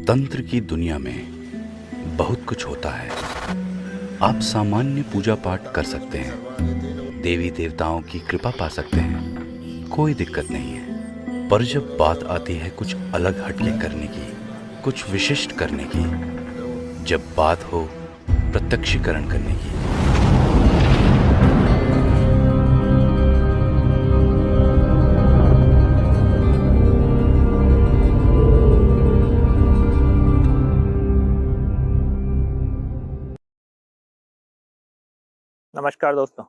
तंत्र की दुनिया में बहुत कुछ होता है। आप सामान्य पूजा पाठ कर सकते हैं, देवी देवताओं की कृपा पा सकते हैं, कोई दिक्कत नहीं है। पर जब बात आती है कुछ अलग हटके करने की, कुछ विशिष्ट करने की, जब बात हो प्रत्यक्षीकरण करने की, नमस्कार दोस्तों,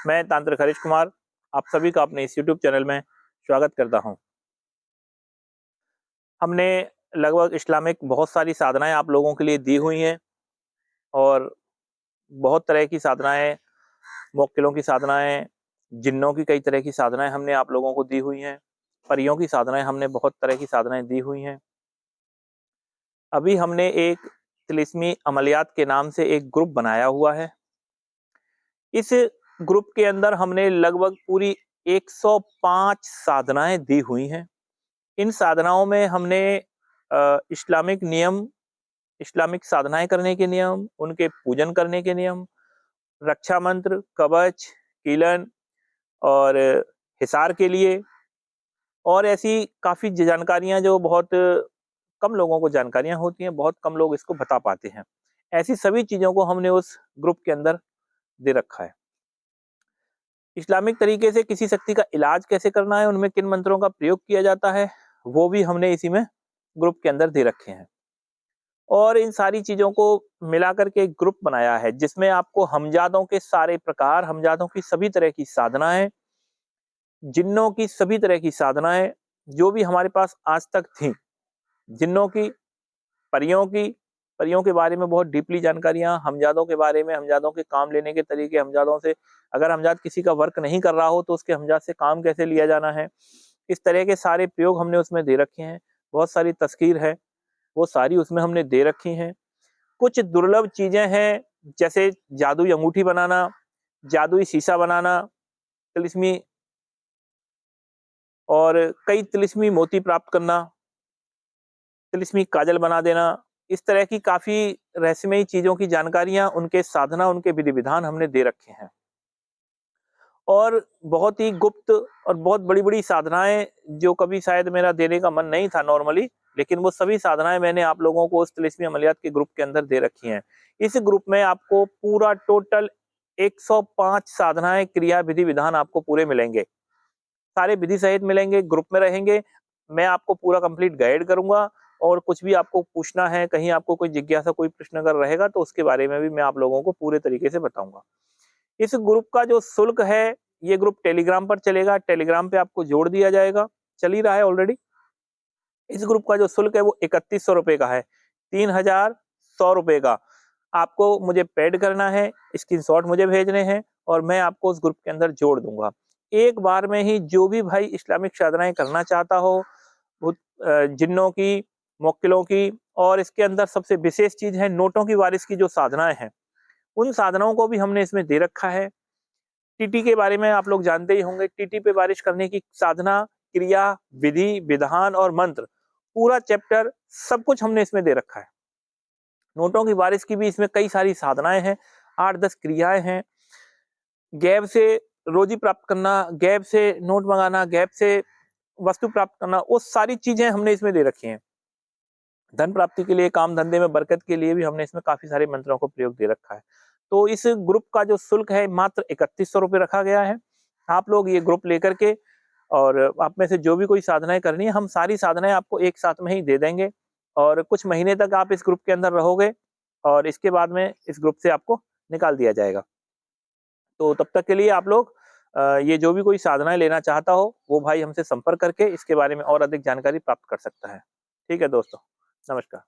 मैं तांत्रिक हरीश कुमार आप सभी का अपने इस YouTube चैनल में स्वागत करता हूं। हमने लगभग इस्लामिक बहुत सारी साधनाएं आप लोगों के लिए दी हुई हैं और बहुत तरह की साधनाएं, मुवक्किलों की साधनाएं, जिन्नों की कई तरह की साधनाएं हमने आप लोगों को दी हुई हैं, परियों की साधनाएं हमने बहुत तरह की साधनाएं दी हुई हैं। अभी हमने एक तिलिस्मी अमलियात के नाम से एक ग्रुप बनाया हुआ है। इस ग्रुप के अंदर हमने लगभग पूरी 105 साधनाएं दी हुई हैं। इन साधनाओं में हमने इस्लामिक नियम, इस्लामिक साधनाएं करने के नियम, उनके पूजन करने के नियम, रक्षा मंत्र, कवच, कीलन और हिसार के लिए और ऐसी काफ़ी जानकारियां जो बहुत कम लोगों को जानकारियां होती हैं, बहुत कम लोग इसको बता पाते हैं। ऐसी सभी चीज़ों को हमने उस ग्रुप के अंदर दे रखा है। इस्लामिक तरीके से किसी शक्ति का इलाज कैसे करना है, उनमें किन मंत्रों का प्रयोग किया जाता है, वो भी हमने इसी में ग्रुप के अंदर दे रखे हैं। और इन सारी चीज़ों को मिला करके एक ग्रुप बनाया है जिसमें आपको हमजादों के सारे प्रकार, हमजादों की सभी तरह की साधनाएं, जिन्नों की सभी तरह की साधनाएं जो भी हमारे पास आज तक थी, जिन्नों की, परियों के बारे में बहुत डीपली जानकारियां, हमजादों के बारे में, हमजादों के काम लेने के तरीके, हमजादों से अगर हमजाद किसी का वर्क नहीं कर रहा हो तो उसके हमजाद से काम कैसे लिया जाना है, इस तरह के सारे प्रयोग हमने उसमें दे रखे हैं। बहुत सारी तस्कीर है, वो सारी उसमें हमने दे रखी हैं। कुछ दुर्लभ चीजें हैं जैसे जादुई अंगूठी बनाना, जादुई शीशा बनाना, तिलिस्मी और कई तिलिस्मी मोती प्राप्त करना, तिलिस्मी काजल बना देना, इस तरह की काफी रहस्यमयी चीजों की जानकारियां, उनके साधना, उनके विधि विधान हमने दे रखे हैं। और बहुत ही गुप्त और बहुत बड़ी-बड़ी साधनाएं जो कभी शायद मेरा देने का मन नहीं था नॉर्मली, लेकिन वो सभी साधनाएं मैंने आप लोगों को उस तिलिस्मी अमलियात के ग्रुप के अंदर दे रखी हैं। इस ग्रुप में आपको पूरा टोटल 105 साधनाएं, क्रिया, विधि विधान आपको पूरे मिलेंगे। सारे विधि सहित मिलेंगे, ग्रुप में रहेंगे। मैं आपको पूरा कंप्लीट गाइड करूंगा और कुछ भी आपको पूछना है, कहीं आपको कोई जिज्ञासा, कोई प्रश्न अगर रहेगा तो उसके बारे में भी मैं आप लोगों को पूरे तरीके से बताऊंगा। इस ग्रुप का जो शुल्क है, ये ग्रुप टेलीग्राम पर चलेगा, टेलीग्राम पे आपको जोड़ दिया जाएगा, चल ही रहा है ऑलरेडी। इस ग्रुप का जो शुल्क है वो 3100 रुपए का है, 3100 रुपए का। आपको मुझे पेड करना है, स्क्रीनशॉट मुझे भेजने हैं और मैं आपको उस ग्रुप के अंदर जोड़ दूंगा। एक बार में ही जो भी भाई इस्लामिक साधनाएं करना चाहता हो, जिन्नों की, मुवक्किलों की, और इसके अंदर सबसे विशेष चीज है नोटों की वारिस की जो साधनाएं हैं, उन साधनाओं को भी हमने इसमें दे रखा है। टीटी के बारे में आप लोग जानते ही होंगे। टीटी पे बारिश करने की साधना, क्रिया, विधि विधान और मंत्र, पूरा चैप्टर सब कुछ हमने इसमें दे रखा है। नोटों की बारिश की भी इसमें कई सारी साधनाएं हैं, 8-10 क्रियाएं हैं। गैब से रोजी प्राप्त करना, गैब से नोट मंगाना, गैब से वस्तु प्राप्त करना, वो सारी चीजें हमने इसमें दे रखी हैं। धन प्राप्ति के लिए, काम धंधे में बरकत के लिए भी हमने इसमें काफी सारे मंत्रों को प्रयोग दे रखा है। तो इस ग्रुप का जो शुल्क है मात्र 3100 रुपये रखा गया है। आप लोग ये ग्रुप लेकर के और आप में से जो भी कोई साधनाएं करनी है, हम सारी साधनाएं आपको एक साथ में ही दे देंगे और कुछ महीने तक आप इस ग्रुप के अंदर रहोगे और इसके बाद में इस ग्रुप से आपको निकाल दिया जाएगा। तो तब तक के लिए आप लोग ये जो भी कोई साधनाएं लेना चाहता हो वो भाई हमसे संपर्क करके इसके बारे में और अधिक जानकारी प्राप्त कर सकता है। ठीक है दोस्तों, नमस्कार।